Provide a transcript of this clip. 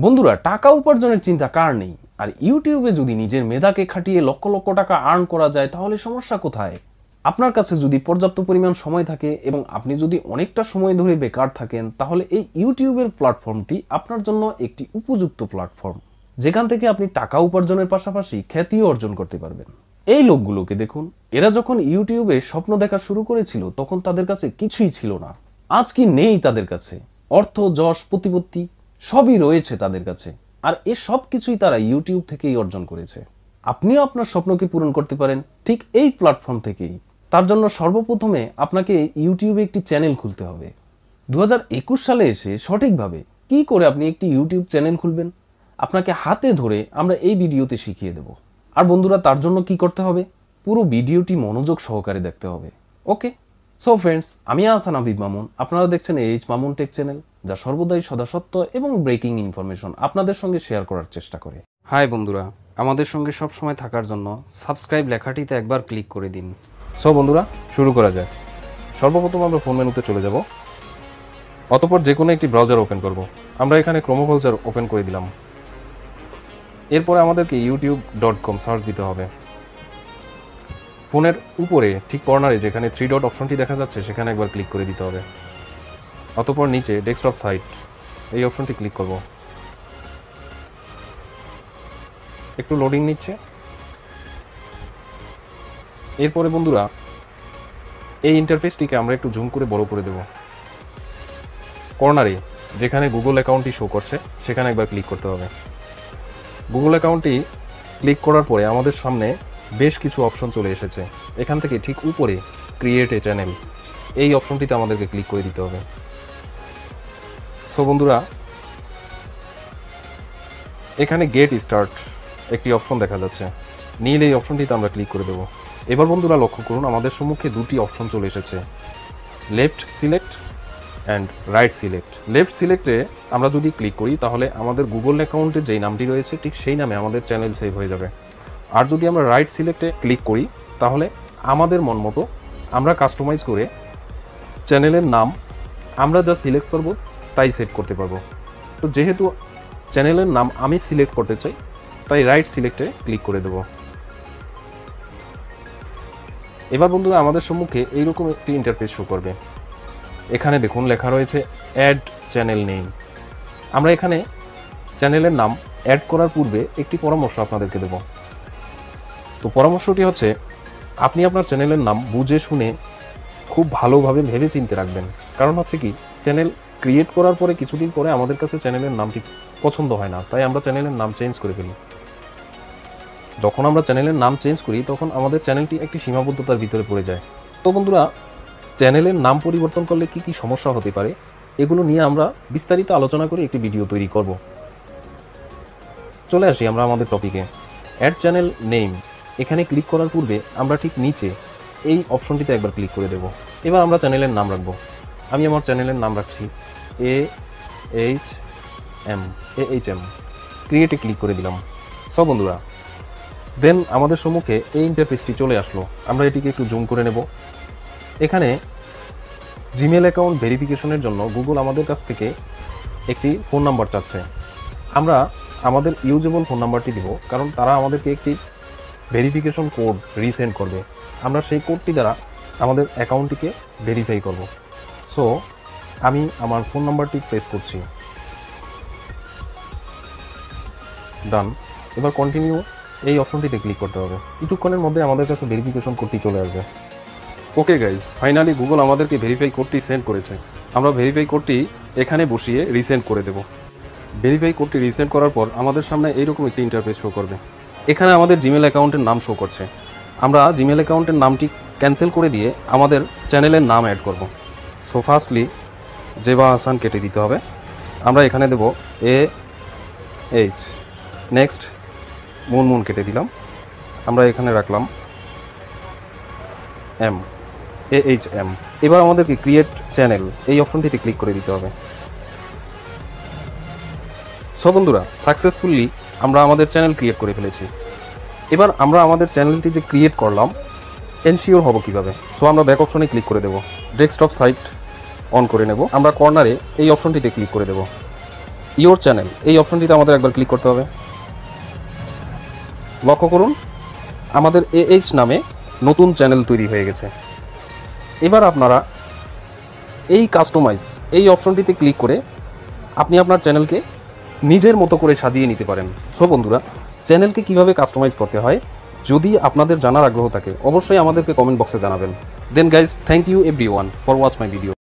বন্ধুরা, টাকা উপার্জনের চিন্তা কার নেই? আর ইউটিউবে যদি নিজের মেধাকে খাটিয়ে লক্ষ লক্ষ টাকা আর্ন করা যায় তাহলে সমস্যা কোথায়? আপনার কাছে যদি পর্যাপ্ত পরিমাণ সময় থাকে এবং আপনি যদি অনেকটা সময় ধরে বেকার থাকেন তাহলে এই ইউটিউবের প্ল্যাটফর্মটি আপনার জন্য একটি উপযুক্ত প্ল্যাটফর্ম, যেখান থেকে আপনি টাকা উপার্জনের পাশাপাশি খ্যাতিও অর্জন করতে পারবেন। এই লোকগুলোকে দেখুন, এরা যখন ইউটিউবে স্বপ্ন দেখা শুরু করেছিল তখন তাদের কাছে কিছুই ছিল না। আজ কি নেই তাদের কাছে? অর্থ, যশ, প্রতিপত্তি সবই রয়েছে তাদের কাছে, আর এ সব কিছুই তারা ইউটিউব থেকেই অর্জন করেছে। আপনিও আপনার স্বপ্নকে পূরণ করতে পারেন ঠিক এই প্ল্যাটফর্ম থেকেই। তার জন্য সর্বপ্রথমে আপনাকে ইউটিউবে একটি চ্যানেল খুলতে হবে। 2021 সালে এসে সঠিকভাবে কি করে আপনি একটি ইউটিউব চ্যানেল খুলবেন আপনাকে হাতে ধরে আমরা এই ভিডিওতে শিখিয়ে দেব। আর বন্ধুরা, তার জন্য কি করতে হবে? পুরো ভিডিওটি মনোযোগ সহকারে দেখতে হবে। ওকে, সো ফ্রেন্ডস, আমি আহসান হাবিব মামুন, আপনারা দেখছেন এইচ মামুন টেক চ্যানেল, যা সর্বদাই সদাসত্য এবং ব্রেকিং ইনফরমেশন আপনাদের সঙ্গে শেয়ার করার চেষ্টা করে। হাই বন্ধুরা, আমাদের সঙ্গে সব সময় থাকার জন্য সাবস্ক্রাইব লেখাটিতে একবার ক্লিক করে দিন। সো বন্ধুরা, শুরু করা যায়। সর্বপ্রথম আমরা ফোন মেনুতে চলে যাব, অতঃপর যে কোনো একটি ব্রাউজার ওপেন করব। আমরা এখানে ক্রোম ব্রাউজার ওপেন করে দিলাম। এরপরে আমাদেরকে youtube.com সার্চ দিতে হবে। ফোনের উপরে ঠিক কর্নারে যেখানে 3 ডট অপশনটি দেখা যাচ্ছে সেখানে একবার ক্লিক করে দিতে হবে। অতঃপর নিচে ডেস্কটপ সাইট এই অপশনটি ক্লিক করব। একটু লোডিং নিচ্ছে। এরপরে বন্ধুরা, এই ইন্টারফেসটিকে আমরা একটু জুম করে বড় করে দেব। কর্নারে যেখানে গুগল অ্যাকাউন্টটি শো করছে সেখানে একবার ক্লিক করতে হবে। গুগল অ্যাকাউন্টটি ক্লিক করার পরে আমাদের সামনে বেশ কিছু অপশন চলে এসেছে। এখান থেকে ঠিক উপরে ক্রিয়েট এ চ্যানেল এই অপশনটিতে আমাদেরকে ক্লিক করে দিতে হবে। সো বন্ধুরা, এখানে গেট স্টার্ট একটি অপশন দেখা যাচ্ছে, নীল এই অপশনটিতে আমরা ক্লিক করে দেব। এবার বন্ধুরা লক্ষ্য করুন, আমাদের সম্মুখে দুটি অপশন চলে এসেছে, left select and right select. Left সিলেক্টে আমরা যদি ক্লিক করি তাহলে আমাদের গুগল অ্যাকাউন্টে যেই নামটি রয়েছে ঠিক সেই নামে আমাদের চ্যানেল সেভ হয়ে যাবে। আর যদি আমরা রাইট সিলেক্টে ক্লিক করি তাহলে আমাদের মন মতো আমরা কাস্টমাইজ করে চ্যানেলের নাম আমরা যা সিলেক্ট করব তাই সেট করতে পারবো। তো যেহেতু চ্যানেলের নাম আমি সিলেক্ট করতে চাই তাই রাইট সিলেক্টে ক্লিক করে দেব। এবার বন্ধুরা, আমাদের সম্মুখে এইরকম একটি ইন্টারফেস শো করবে। এখানে দেখুন লেখা রয়েছে অ্যাড চ্যানেল নেম। আমরা এখানে চ্যানেলের নাম অ্যাড করার পূর্বে একটি পরামর্শ আপনাদেরকে দেব। তো পরামর্শটি হচ্ছে, আপনি আপনার চ্যানেলের নাম বুঝে শুনে খুব ভালোভাবে ভেবে চিন্তে রাখবেন। কারণ হচ্ছে কি, চ্যানেল ক্রিয়েট করার পরে কিছুদিন পরে আমাদের কাছে চ্যানেলের নামটি পছন্দ হয় না, তাই আমরা চ্যানেলের নাম চেঞ্জ করে ফেলি। যখন আমরা চ্যানেলের নাম চেঞ্জ করি তখন আমাদের চ্যানেলটি একটি সীমাবদ্ধতার ভিতরে পড়ে যায়। তো বন্ধুরা, চ্যানেলের নাম পরিবর্তন করলে কি কি সমস্যা হতে পারে এগুলো নিয়ে আমরা বিস্তারিত আলোচনা করে একটি ভিডিও তৈরি করব। চলে আসি আমরা আমাদের টপিকে। অ্যাড চ্যানেল নেম এখানে ক্লিক করার পূর্বে আমরা ঠিক নিচে এই অপশনটিতে একবার ক্লিক করে দেব। এবার আমরা চ্যানেলের নাম রাখবো। আমি আমার চ্যানেলের নাম রাখছি AHM। ক্রিয়েটে ক্লিক করে দিলাম। সব বন্ধুরা, দেন আমাদের সম্মুখে এই ইন্টারফেসটি চলে আসলো। আমরা এটিকে একটু জুম করে নেব। এখানে জিমেল অ্যাকাউন্ট ভেরিফিকেশনের জন্য গুগল আমাদের কাছ থেকে একটি ফোন নাম্বার চাচ্ছে। আমরা আমাদের ইউজেবল ফোন নাম্বারটি দিব, কারণ তারা আমাদেরকে একটি ভেরিফিকেশন কোড রিসেন্ড করবে। আমরা সেই কোডটি দ্বারা আমাদের অ্যাকাউন্টটিকে ভেরিফাই করব। সো আমি আমার ফোন নাম্বারটি প্রেস করছি। ডান। এবার কন্টিনিউ এই অপশনটিতে ক্লিক করতে হবে। কিছুক্ষণের মধ্যে আমাদের কাছে ভেরিফিকেশন কোডটি চলে আসবে। ওকে গাইজ, ফাইনালি গুগল আমাদেরকে ভেরিফাই কোডটি সেন্ড করেছে। আমরা ভেরিফাই কোডটি এখানে বসিয়ে রিসেন্ড করে দেব। ভেরিফাই কোডটি রিসেন্ড করার পর আমাদের সামনে এইরকম একটি ইন্টারফেস শো করবে। এখানে আমাদের জিমেল অ্যাকাউন্টের নাম শো করছে। আমরা জিমেল অ্যাকাউন্টের নামটি ক্যান্সেল করে দিয়ে আমাদের চ্যানেলের নাম অ্যাড করব। সো ফার্স্টলি জেবা হাসান কেটে দিতে হবে। আমরা এখানে দেব AH। নেক্সট মুনমুন কেটে দিলাম। আমরা এখানে রাখলাম AHM। এবার আমাদেরকে ক্রিয়েট চ্যানেল এই অপশনটিতে ক্লিক করে দিতে হবে। সো বন্ধুরা, সাকসেসফুলি আমরা আমাদের চ্যানেল ক্রিয়েট করে ফেলেছি। এবার আমরা আমাদের চ্যানেলটি যে ক্রিয়েট করলাম এনশিওর হব কিভাবে? সো আমরা ব্যাক অপশনে ক্লিক করে দেব। ডেস্কটপ সাইট অন করে নেব। আমরা কর্নারে এই অপশনটিতে ক্লিক করে দেব। ইওর চ্যানেল এই অপশনটিতে আমাদের একবার ক্লিক করতে হবে। লক্ষ্য করুন আমাদের AH নামে নতুন চ্যানেল তৈরি হয়ে গেছে। এবার আপনারা এই কাস্টমাইজ এই অপশনটিতে ক্লিক করে আপনি আপনার চ্যানেলকে নিজের মতো করে সাজিয়ে নিতে পারেন। সো বন্ধুরা, চ্যানেলকে কিভাবে কাস্টমাইজ করতে হয় যদি আপনাদের জানার আগ্রহ থাকে অবশ্যই আমাদেরকে কমেন্ট বক্সে জানাবেন। দেন guys, thank you everyone for watch my video.